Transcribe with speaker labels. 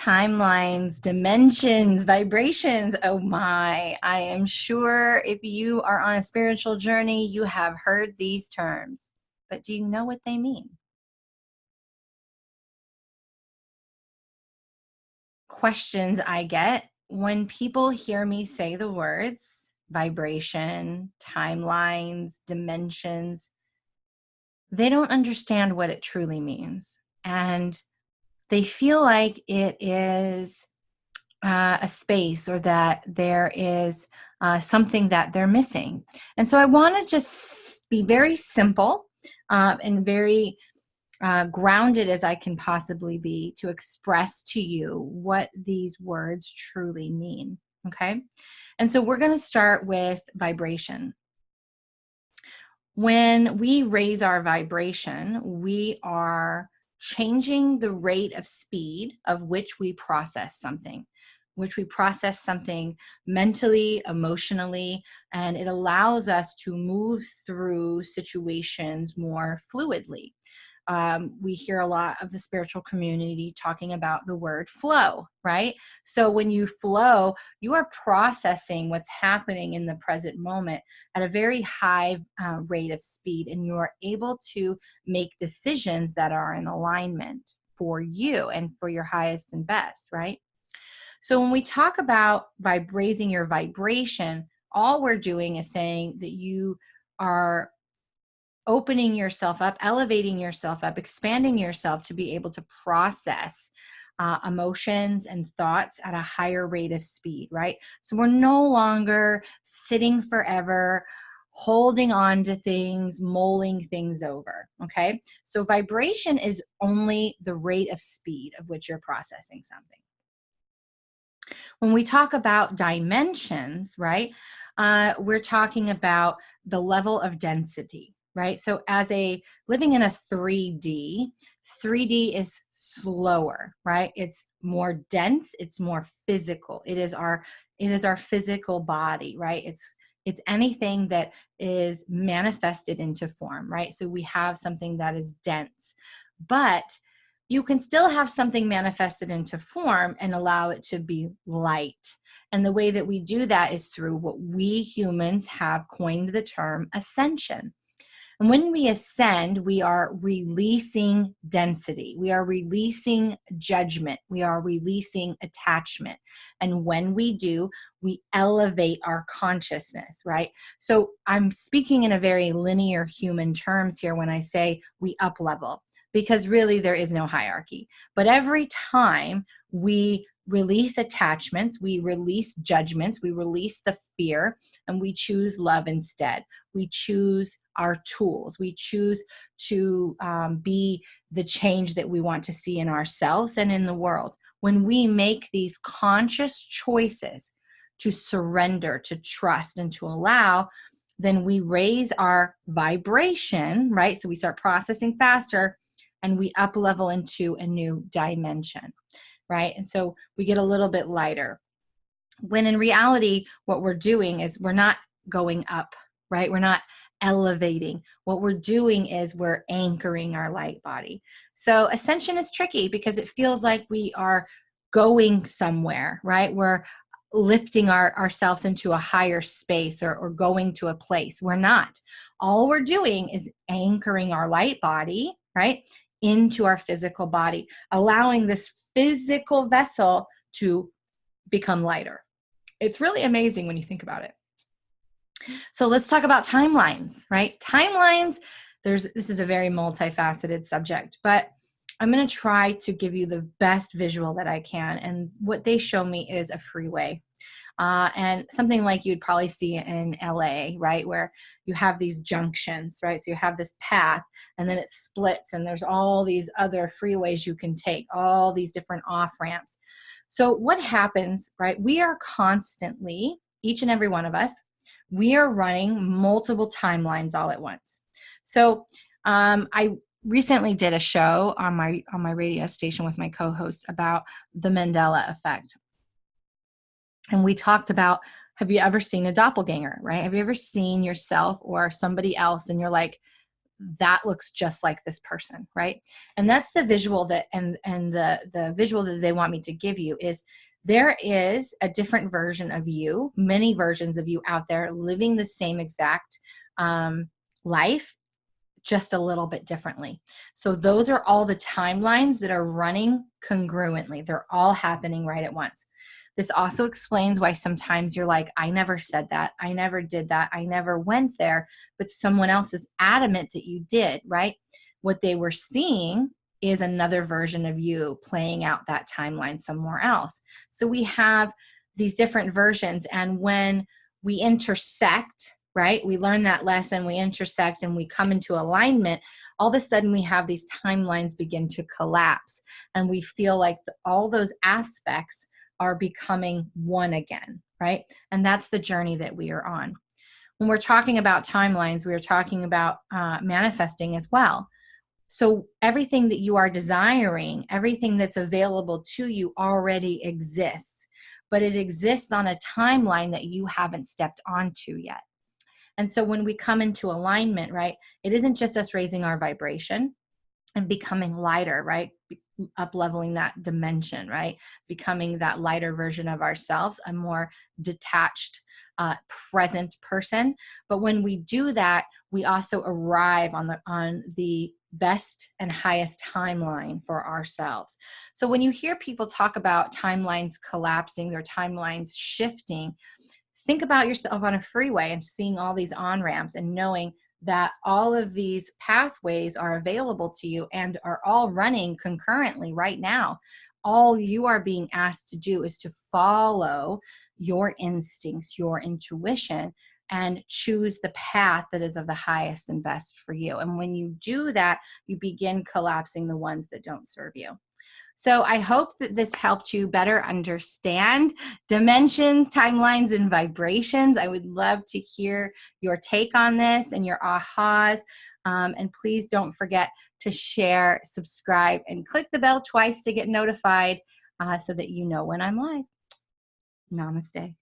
Speaker 1: timelines, dimensions, vibrations. Oh my, I am sure if you are on a spiritual journey, you have heard these terms, but do you know what they mean? Questions I get when people hear me say the words vibration, timelines, dimensions, they don't understand what it truly means. And they feel like it is a space, or that there is something that they're missing. And so I want to just be very simple and very grounded as I can possibly be to express to you what these words truly mean. Okay. And so we're going to start with vibration. When we raise our vibration, we are changing the rate of speed of which we process something, mentally, emotionally, and it allows us to move through situations more fluidly. We hear a lot of the spiritual community talking about the word flow, right? So when you flow, you are processing what's happening in the present moment at a very high rate of speed, and you are able to make decisions that are in alignment for you and for your highest and best, right? So when we talk about raising your vibration, all we're doing is saying that you are opening yourself up, elevating yourself up, expanding yourself to be able to process emotions and thoughts at a higher rate of speed, right? So we're no longer sitting forever, holding on to things, mulling things over, okay? So vibration is only the rate of speed of which you're processing something. When we talk about dimensions, right, we're talking about the level of density, right? So as living in a 3D, 3D is slower, right? It's more dense, it's more physical. It is our physical body, right? It's anything that is manifested into form, right? So we have something that is dense, but you can still have something manifested into form and allow it to be light. And the way that we do that is through what we humans have coined the term ascension. And when we ascend, we are releasing density. We are releasing judgment. We are releasing attachment. And when we do, we elevate our consciousness, right? So I'm speaking in a very linear human terms here when I say we up level, because really there is no hierarchy. But every time we release attachments, we release judgments, we release the fear, and we choose love instead. We choose our tools. We choose to be the change that we want to see in ourselves and in the world. When we make these conscious choices to surrender, to trust, and to allow, then we raise our vibration, right? So we start processing faster, and we up level into a new dimension, right? And so we get a little bit lighter. When in reality, what we're doing is we're not going up, right? We're not elevating. What we're doing is we're anchoring our light body. So ascension is tricky because it feels like we are going somewhere, right? We're lifting ourselves into a higher space, or going to a place. We're not. All we're doing is anchoring our light body, right, into our physical body, allowing this physical vessel to become lighter. It's really amazing when you think about it. So let's talk about timelines, right? Timelines, this is a very multifaceted subject, but I'm going to try to give you the best visual that I can. And what they show me is a freeway. And something like you'd probably see in LA, right? Where you have these junctions, right? So you have this path, and then it splits, and there's all these other freeways you can take, all these different off-ramps. So what happens, right? We are constantly, each and every one of us, we are running multiple timelines all at once. So I recently did a show on my radio station with my co-host about the Mandela effect. And we talked about, have you ever seen a doppelganger, right? Have you ever seen yourself or somebody else and you're like, that looks just like this person, right? And that's the visual that, and the visual that they want me to give you is there is a different version of you, many versions of you out there living the same exact life, just a little bit differently. So those are all the timelines that are running congruently. They're all happening right at once. This also explains why sometimes you're like, I never said that, I never did that, I never went there, but someone else is adamant that you did, right? What they were seeing is another version of you playing out that timeline somewhere else. So we have these different versions, and when we intersect, right, we learn that lesson, we intersect, and we come into alignment, all of a sudden we have these timelines begin to collapse, and we feel like all those aspects are becoming one again, right? And that's the journey that we are on. When we're talking about timelines, we are talking about manifesting as well. So everything that you are desiring, everything that's available to you already exists, but it exists on a timeline that you haven't stepped onto yet. And so when we come into alignment, right, it isn't just us raising our vibration and becoming lighter, right? Up leveling that dimension, right? Becoming that lighter version of ourselves, a more detached, present person. But when we do that, we also arrive on the best and highest timeline for ourselves. So when you hear people talk about timelines collapsing or timelines shifting, think about yourself on a freeway and seeing all these on-ramps and knowing that all of these pathways are available to you and are all running concurrently right now. All you are being asked to do is to follow your instincts, your intuition, and choose the path that is of the highest and best for you. And when you do that, you begin collapsing the ones that don't serve you. So I hope that this helped you better understand dimensions, timelines, and vibrations. I would love to hear your take on this and your ahas. And please don't forget to share, subscribe, and click the bell twice to get notified so that you know when I'm live. Namaste.